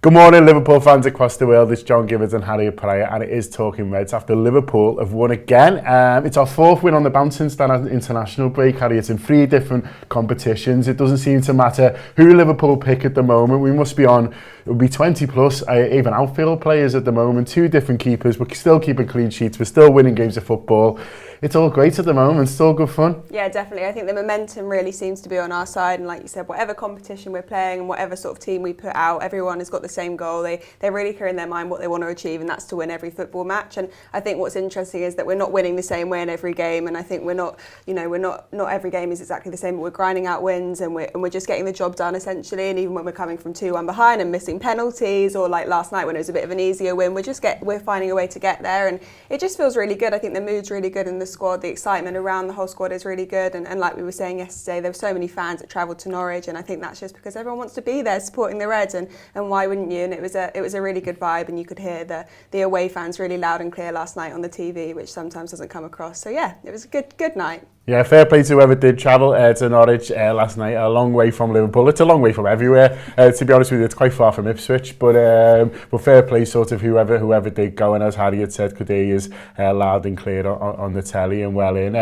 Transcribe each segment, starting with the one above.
Good morning, Liverpool fans across the world. It's John Gibbons and Harriet Prior, and it is Talking Reds after Liverpool have won again. It's our fourth win on the bounce since that international break, Harriet, in 3 different competitions. It doesn't seem to matter who Liverpool pick at the moment. We must be on, it would be 20 plus, even outfield players at the moment, 2 different keepers. We're still keeping clean sheets. We're still winning games of football. It's all great at the moment. Still good fun. Yeah, definitely. I think the momentum really seems to be on our side. And like you said, whatever competition we're playing and whatever sort of team we put out, everyone has got the same goal. They're really clear in their mind what they want to achieve, and that's to win every football match. And I think what's interesting is that we're not winning the same way in every game. And I think we're not every game is exactly the same, but we're grinding out wins and we're just getting the job done essentially. And even when we're coming from 2-1 behind and missing penalties, or like last night when it was a bit of an easier win, we're finding a way to get there. And it just feels really good. I think the mood's really good in the squad. The excitement around the whole squad is really good, and like we were saying yesterday, there were so many fans that travelled to Norwich, and I think that's just because everyone wants to be there supporting the Reds, and why wouldn't you? And it was a really good vibe, and you could hear the away fans really loud and clear last night on the TV, which sometimes doesn't come across. So yeah, it was a good night. Yeah, fair play to whoever did travel to Norwich last night. A long way from Liverpool. It's a long way from everywhere. To be honest with you, it's quite far from Ipswich. But fair play sort of whoever did go. And as Harriet said, could hear you loud and clear on the telly and well in.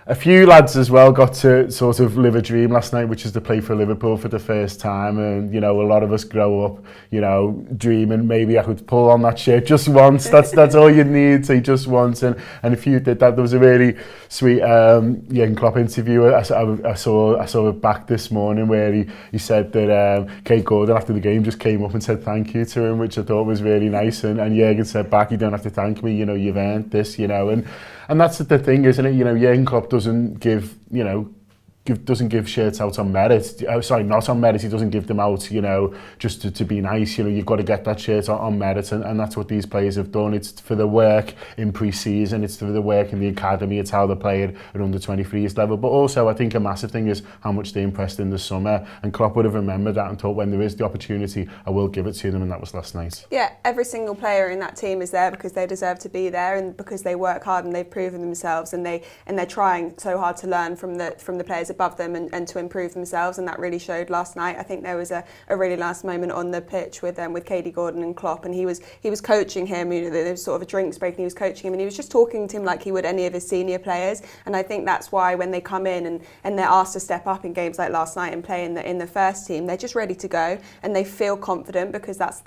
A few lads as well got to sort of live a dream last night, which is to play for Liverpool for the first time. And, you know, a lot of us grow up, you know, dreaming maybe I could pull on that shirt just once. That's all you need, say just once. And if you did that, there was a really sweet Jurgen Klopp interview. I saw it back this morning where he said that Kate Gordon after the game just came up and said thank you to him, which I thought was really nice. And Jurgen said back, you don't have to thank me, you know, you've earned this, you know. And that's the thing, isn't it? You know, Jurgen Klopp doesn't give, you know, doesn't give shirts out on merit. Not on merit. He doesn't give them out, you know, just to be nice. You know, you've got to get that shirt on merit, and that's what these players have done. It's for the work in pre-season. It's for the work in the academy. It's how they play at under 23s level. But also, I think a massive thing is how much they impressed in the summer. And Klopp would have remembered that and thought, when there is the opportunity, I will give it to them. And that was last night. Yeah, every single player in that team is there because they deserve to be there, and because they work hard and they've proven themselves, and they're trying so hard to learn from the players above them and to improve themselves, and that really showed last night. I think there was a really last moment on the pitch with Katie Gordon and Klopp, and he was coaching him. You know, there was sort of a drinks break, and he was coaching him, and he was just talking to him like he would any of his senior players. And I think that's why when they come in and they're asked to step up in games like last night and play in the first team, they're just ready to go, and they feel confident because that's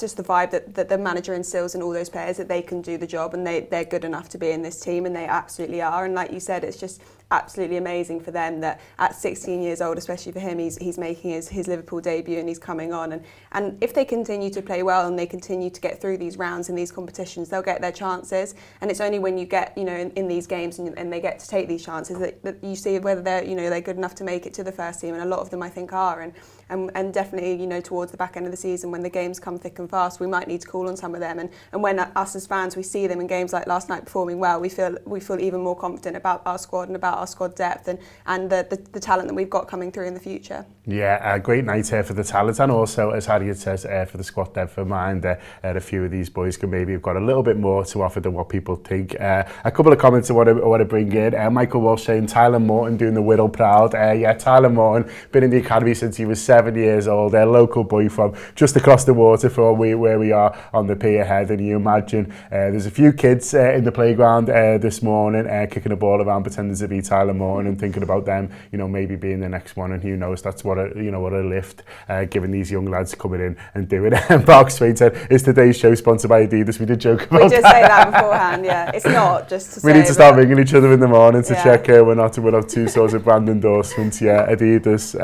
just the vibe that the manager instills in all those players, that they can do the job and they're good enough to be in this team, and they absolutely are. And like you said, it's just absolutely amazing for them that at 16 years old, especially for him, he's making his Liverpool debut and he's coming on. And if they continue to play well and they continue to get through these rounds in these competitions, they'll get their chances. And it's only when you get, you know, in these games and they get to take these chances that you see whether they're good enough to make it to the first team. And a lot of them, I think, are. And definitely, you know, towards the back end of the season, when the games come thick and fast, we might need to call on some of them. And when us as fans, we see them in games like last night performing well, we feel even more confident about our squad and about our squad depth and the talent that we've got coming through in the future. Yeah, a great night here for the talent, and also, as Harriet says, for the squad depth of mind. A few of these boys can maybe have got a little bit more to offer than what people think. A couple of comments I want to bring in. Michael Walsh saying Tyler Morton doing the Whittle proud. Tyler Morton, been in the academy since he was 7 years old. A local boy from just across the water from where we are on the pier head. And you imagine there's a few kids in the playground this morning kicking a ball around, pretending to be Tyler Morton and thinking about them, you know, maybe being the next one. And who knows? That's what a lift giving these young lads coming in and doing it. And Mark Swain said, "Is today's show sponsored by Adidas?" We did joke about that. We did say that beforehand. Yeah, it's not just to say. We need to start ringing each other in the morning to check we're not two sorts of brand endorsements. Yeah, Adidas,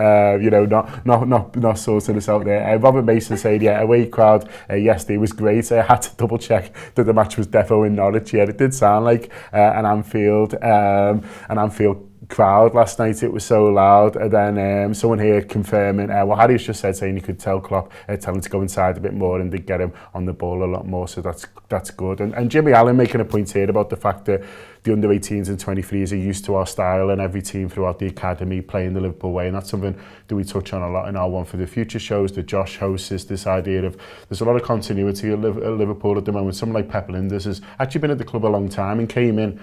you know, not sorting us out there. Robert Mason said, away crowd yesterday was great. I had to double check that the match was defo in Norwich. Yeah, it did sound like an Anfield crowd last night. It was so loud. And then someone here confirming what Harry's just said, saying you could tell Klopp tell him to go inside a bit more and to get him on the ball a lot more, so that's good. And Jimmy Allen making a point here about the fact that the under 18s and 23s are used to our style, and every team throughout the academy playing the Liverpool way, and that's something that we touch on a lot in our One for the Future shows that Josh hosts, is this idea of there's a lot of continuity at Liverpool at the moment. Someone like Pep Linders has actually been at the club a long time and came in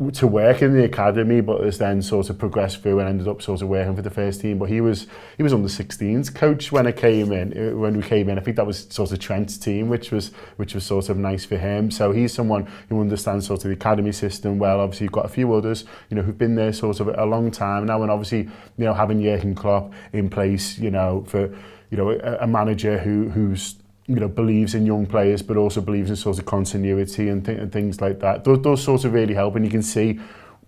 to work in the academy, but has then sort of progressed through and ended up sort of working for the first team. But he was under 16s coach when we came in. I think that was sort of Trent's team, which was sort of nice for him. So he's someone who understands sort of the academy system well. Obviously, you've got a few others, who've been there sort of a long time now, and obviously, having Jurgen Klopp in place, for a manager who's believes in young players, but also believes in sort of continuity and things like that. Those sorts of really help, and you can see,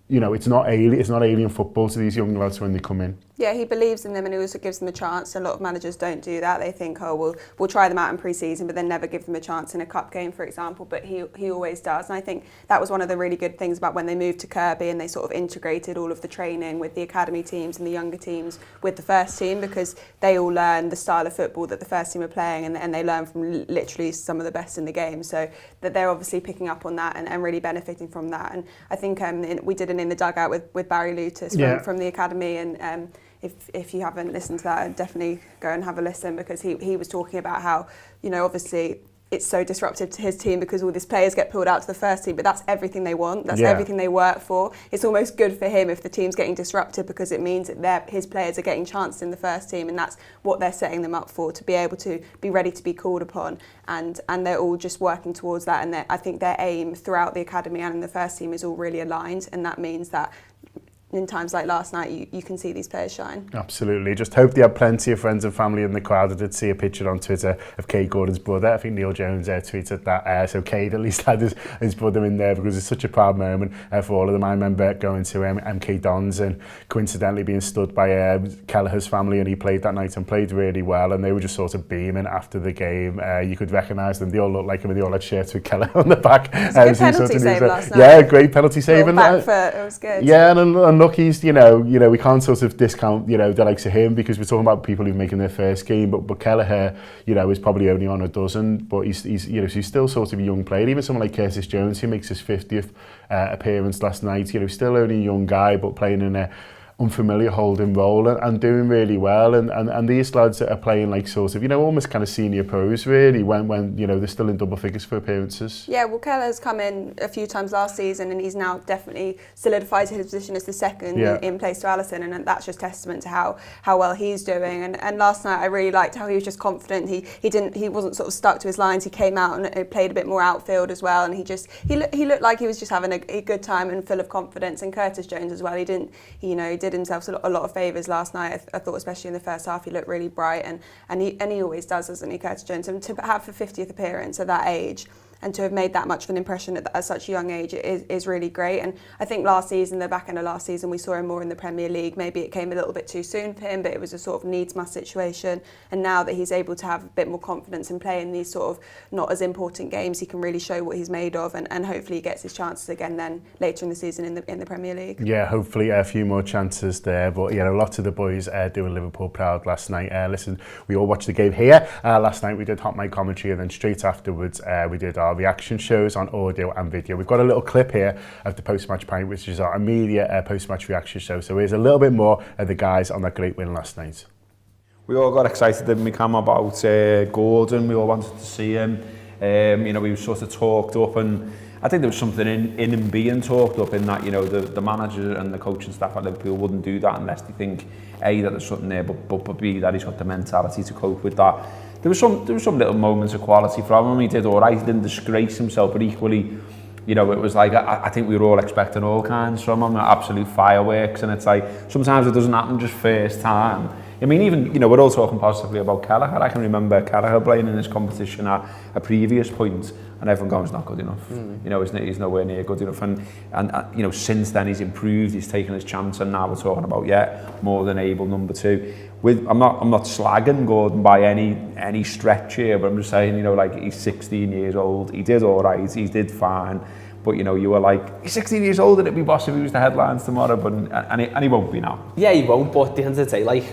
it's not alien football to these young lads when they come in. Yeah, he believes in them and he also gives them a chance. A lot of managers don't do that. They think, we'll try them out in pre-season, but then never give them a chance in a cup game, for example. But he always does. And I think that was one of the really good things about when they moved to Kirkby and they sort of integrated all of the training with the academy teams and the younger teams with the first team, because they all learn the style of football that the first team are playing, and they learn from literally some of the best in the game. So that they're obviously picking up on that and really benefiting from that. And I think we did an In the Dugout with Barry Lutis from the academy, and if you haven't listened to that, definitely go and have a listen, because he was talking about how, obviously it's so disruptive to his team because all these players get pulled out to the first team, but that's everything they want. That's everything they work for. It's almost good for him if the team's getting disrupted, because it means that his players are getting chanced in the first team, and that's what they're setting them up for, to be able to be ready to be called upon. And they're all just working towards that. And I think their aim throughout the academy and in the first team is all really aligned, and that means that in times like last night, you can see these players shine. Absolutely. Just hope they have plenty of friends and family in the crowd. I did see a picture on Twitter of Kay Gordon's brother. I think Neil Jones tweeted that. So Kay at least had his brother in there, because it's such a proud moment for all of them. I remember going to MK Dons and coincidentally being stood by Kelleher's family, and he played that night and played really well, and they were just sort of beaming after the game. You could recognise them. They all looked like him, and they all had shirts with Kelleher on the back. It was a good penalty save last night. Yeah, great penalty save. Back foot, it was good. Yeah, and look, he's, we can't sort of discount, the likes of him, because we're talking about people who are making their first game, but Kelleher, is probably only on a dozen, but he's still sort of a young player. Even someone like Curtis Jones, who makes his 50th appearance last night, still only a young guy, but playing in a unfamiliar holding role and doing really well, and these lads are playing like sort of almost kind of senior pros really when they're still in double figures for appearances. Yeah, well, Kelleher's come in a few times last season, and he's now definitely solidified his position as the second in place to Alisson, and that's just testament to how well he's doing. And last night I really liked how he was just confident. He wasn't sort of stuck to his lines. He came out and played a bit more outfield as well, and he looked like he was just having a good time and full of confidence. And Curtis Jones as well, he did himself a lot of favours last night. I thought especially in the first half he looked really bright, and he always does, doesn't he, Curtis Jones? And to have a 50th appearance at that age, and to have made that much of an impression at such a young age is really great. And I think the back end of last season, we saw him more in the Premier League. Maybe it came a little bit too soon for him, but it was a sort of needs-must situation. And now that he's able to have a bit more confidence and play in these sort of not as important games, he can really show what he's made of, and hopefully he gets his chances again then later in the season in the Premier League. Yeah, hopefully a few more chances there. But lots of the boys doing Liverpool proud last night. Listen, we all watched the game here. Last night we did hot mic commentary, and then straight afterwards we did our reaction shows on audio and video. We've got a little clip here of the post-match pint, which is our immediate post-match reaction show. So here's a little bit more of the guys on that great win last night. We all got excited when we came about Gordon. We all wanted to see him. We were sort of talked up, and I think there was something in him being talked up, in that the manager and the coaching staff at Liverpool wouldn't do that unless they think A, that there's something there, but B, that he's got the mentality to cope with that. There was some little moments of quality from him. He did all right. He didn't disgrace himself, but equally, it was like I think we were all expecting all kinds from him, absolute fireworks, and it's like sometimes it doesn't happen just first time. I mean, even we're all talking positively about Kelleher. I can remember Kelleher playing in this competition at a previous point, and everyone going, "He's not good enough." He's nowhere near good enough. And since then he's improved. He's taken his chance, and now we're talking about more than able number 2. I'm not slagging Gordon by any stretch here, but I'm just saying, he's 16 years old. He did all right. He did fine. But you were like, he's 16 years old, and it'd be boss if he was the headlines tomorrow. But and he won't be now. Yeah, he won't. But at the end of the day,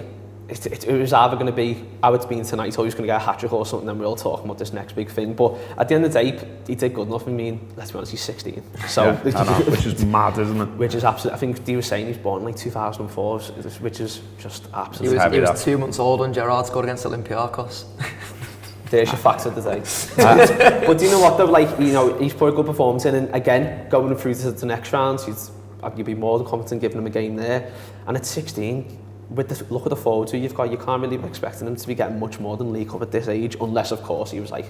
it was either going to be how it's been tonight, or he's going to get a hat-trick or something, then we're all talking about this next big thing. But at the end of the day, he did good enough. I mean, let's be honest, he's 16. So, I know, which is mad, isn't it? Which is absolutely, I think he was saying he's born in 2004, which is just absolutely He was 2 months old when Gerrard scored against Olympiacos. There's your facts of the day. But do you know what though, he's put a good performance in, and again, going through to the next round, you'd be more than confident giving him a game there. And at 16, with the look at the forwards who you've got, you can't really be expecting him to be getting much more than League Cup at this age, unless of course he was like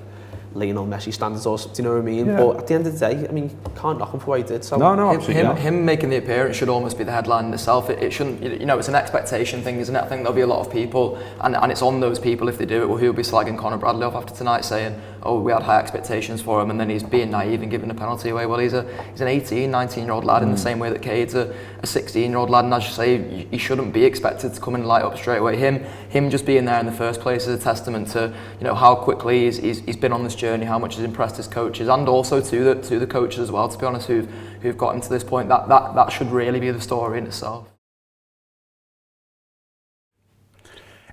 Lionel Messi standards or something, do you know what I mean? Yeah. But at the end of the day, I mean, you can't knock him for what he did. So No, absolutely not. Him making the appearance should almost be the headline in itself. It shouldn't, you know, it's an expectation thing, isn't it? I think there'll be a lot of people, and it's on those people if they do it, well, who'll be slagging Conor Bradley off after tonight saying, oh, we had high expectations for him, and then he's being naive and giving a penalty away. Well, he's an 18, 19-year-old lad in the same way that Cade's a 16-year-old lad, and as you say, he shouldn't be expected to come and light up straight away. Him just being there in the first place is a testament to, you know, how quickly he's been on this journey, how much he's impressed his coaches, and also to the coaches as well, to be honest, who've got him to this point. That should really be the story in itself.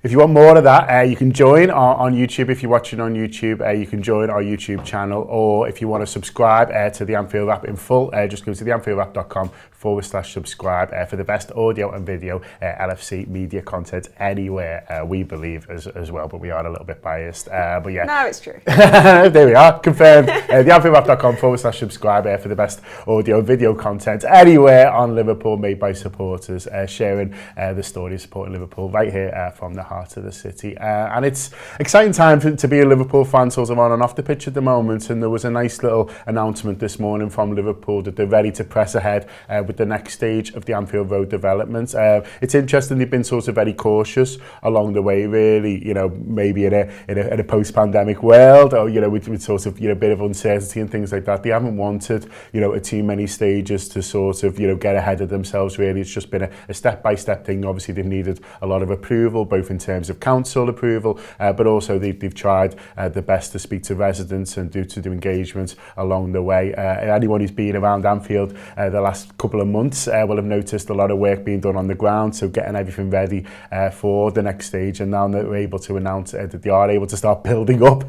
If you want more of that, you can join on YouTube. If you're watching on YouTube, you can join our YouTube channel, or if you want to subscribe to the Anfield Wrap in full, just go to theanfieldwrap.com/subscribe for the best audio and video LFC media content anywhere, we believe as well, but we are a little bit biased. But yeah. No, it's true. There we are, confirmed. theanfieldwrap.com/subscribe for the best audio and video content anywhere on Liverpool, made by supporters, sharing the story of supporting Liverpool right here from the heart of the city. And it's exciting time to be a Liverpool fan, sort of on and off the pitch at the moment, and there was a nice little announcement this morning from Liverpool that they're ready to press ahead with the next stage of the Anfield Road development. It's interesting, they've been sort of very cautious along the way, really, you know, maybe in a post-pandemic world, or, you know, with sort of, you know, a bit of uncertainty and things like that. They haven't wanted, you know, too many stages to sort of, you know, get ahead of themselves, really. It's just been a step-by-step thing. Obviously, they've needed a lot of approval, both in terms of council approval, but also they've tried the best to speak to residents and do engagement along the way. Anyone who's been around Anfield the last couple of months will have noticed a lot of work being done on the ground, so getting everything ready for the next stage, and now they're able to announce that they are able to start building up,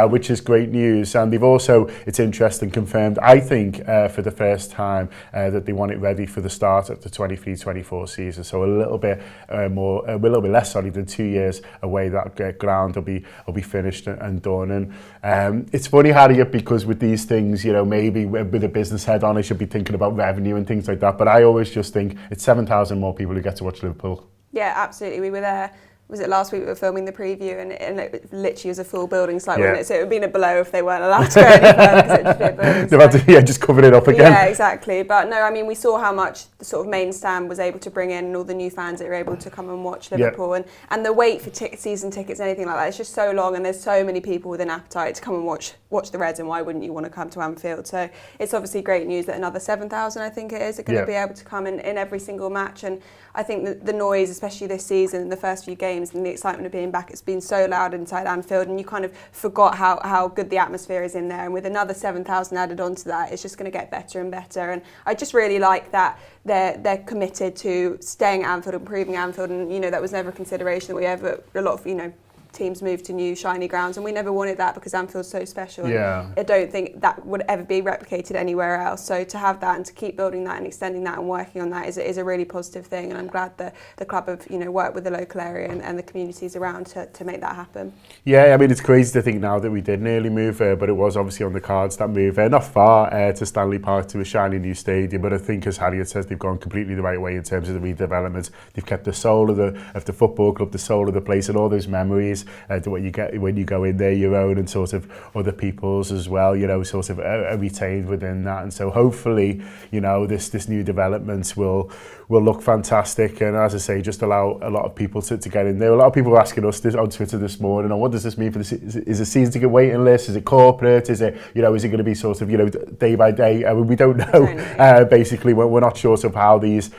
which is great news. And they've also, it's interesting, confirmed, I think, for the first time, that they want it ready for the start of the 23-24 season, so a little bit less than 2 years away. That ground will be finished and done. And it's funny, Harriet, because with these things, you know, maybe with a business head on, I should be thinking about revenue and things like that, but I always just think it's 7,000 more people who get to watch Liverpool. Yeah, absolutely. We were there. Was it last week we were filming the preview, and it literally was a full building site, wasn't it? So it would have been a blow if they weren't allowed to go any further, because it would just be a building site. They've had to, just cover it up again. Yeah, exactly. But no, I mean, we saw how much the sort of main stand was able to bring in, and all the new fans that were able to come and watch Liverpool, and the wait for season tickets and anything like that, it's just so long, and there's so many people with an appetite to come and watch the Reds, and why wouldn't you want to come to Anfield? So it's obviously great news that another 7,000, I think it is, are going to be able to come in every single match. And I think that the noise, especially this season, the first few games, and the excitement of being back, it's been so loud inside Anfield, and you kind of forgot how good the atmosphere is in there. And with another 7,000 added onto that, it's just going to get better and better. And I just really like that they're committed to staying at Anfield, improving Anfield, and, you know, that was never a consideration that a lot of, you know, teams move to new shiny grounds, and we never wanted that because Anfield's so special. Yeah. I don't think that would ever be replicated anywhere else. So to have that and to keep building that and extending that and working on that is a really positive thing. And I'm glad that the club have, you know, worked with the local area and the communities around to make that happen. Yeah, I mean, it's crazy to think now that we did nearly move, but it was obviously on the cards, that move, not far to Stanley Park, to a shiny new stadium. But I think, as Harriet says, they've gone completely the right way in terms of the redevelopment. They've kept the soul of the football club, the soul of the place, and all those memories to what you get when you go in there, your own and sort of other people's as well, you know, sort of are retained within that. And so hopefully, you know, this new development will look fantastic, and as I say, just allow a lot of people to get in there. A lot of people were asking us on Twitter this morning, what does this mean for is it season ticket waiting list? Is it corporate? Is it, you know, is it going to be sort of, you know, day by day? I mean, we don't know. Basically, we're not sure of how these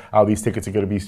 tickets are going to be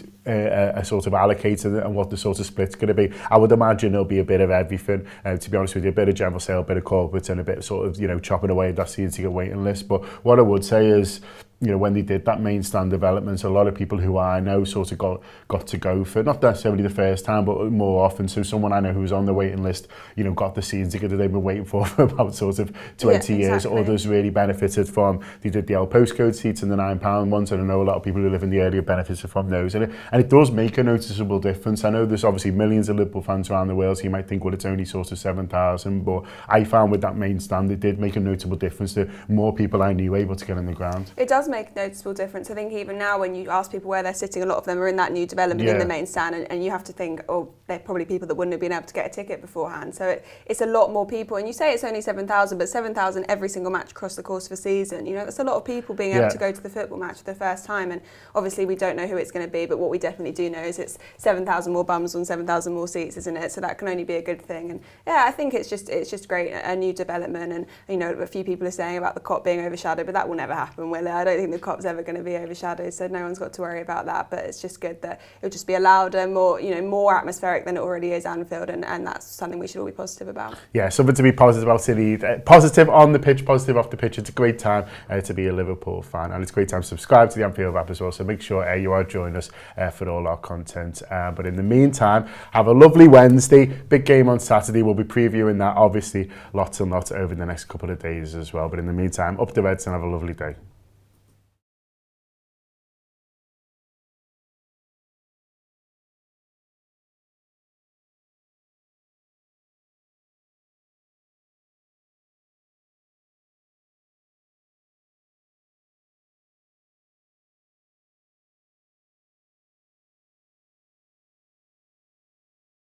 sort of allocated and what the sort of split's going to be. I would imagine there'll be a bit of everything, to be honest with you, a bit of general sale, a bit of corporate, and a bit sort of, you know, chopping away that season ticket waiting list. But what I would say is, you know, when they did that main stand development, a lot of people who I know sort of got to go for, not necessarily the first time, but more often. So someone I know who was on the waiting list, you know, got the season ticket that they've been waiting for about sort of 20 years. Others really benefited from, they did the L postcode seats and the £9 ones, and I know a lot of people who live in the area benefited from those. And it does make a noticeable difference. I know there's obviously millions of Liverpool fans around the world, so you might think, well, it's only sort of 7,000, but I found with that main stand, it did make a notable difference to more people I knew able to get in the ground. It does make a noticeable difference. I think even now when you ask people where they're sitting, a lot of them are in that new development in the main stand, and you have to think, oh, they're probably people that wouldn't have been able to get a ticket beforehand. So it's a lot more people. And you say it's only 7,000, but 7,000 every single match across the course of a season. You know, that's a lot of people being able to go to the football match for the first time. And obviously we don't know who it's going to be, but what we definitely do know is it's 7,000 more bums on 7,000 more seats, isn't it? So that can only be a good thing. And yeah, I think it's just great, a new development. And you know, a few people are saying about the COP being overshadowed, but that will never happen, will it? I don't think the COP's ever going to be overshadowed, so no one's got to worry about that. But it's just good that it'll just be a louder, more atmospheric than it already is Anfield, and that's something we should all be positive about. Yeah, something to be positive about City. Positive on the pitch, positive off the pitch. It's a great time to be a Liverpool fan, and it's a great time to subscribe to the Anfield Wrap as well. So make sure you are joining us for all our content. But in the meantime, have a lovely Wednesday. Big game on Saturday. We'll be previewing that, obviously, lots and lots over the next couple of days as well. But in the meantime, up the Reds and have a lovely day.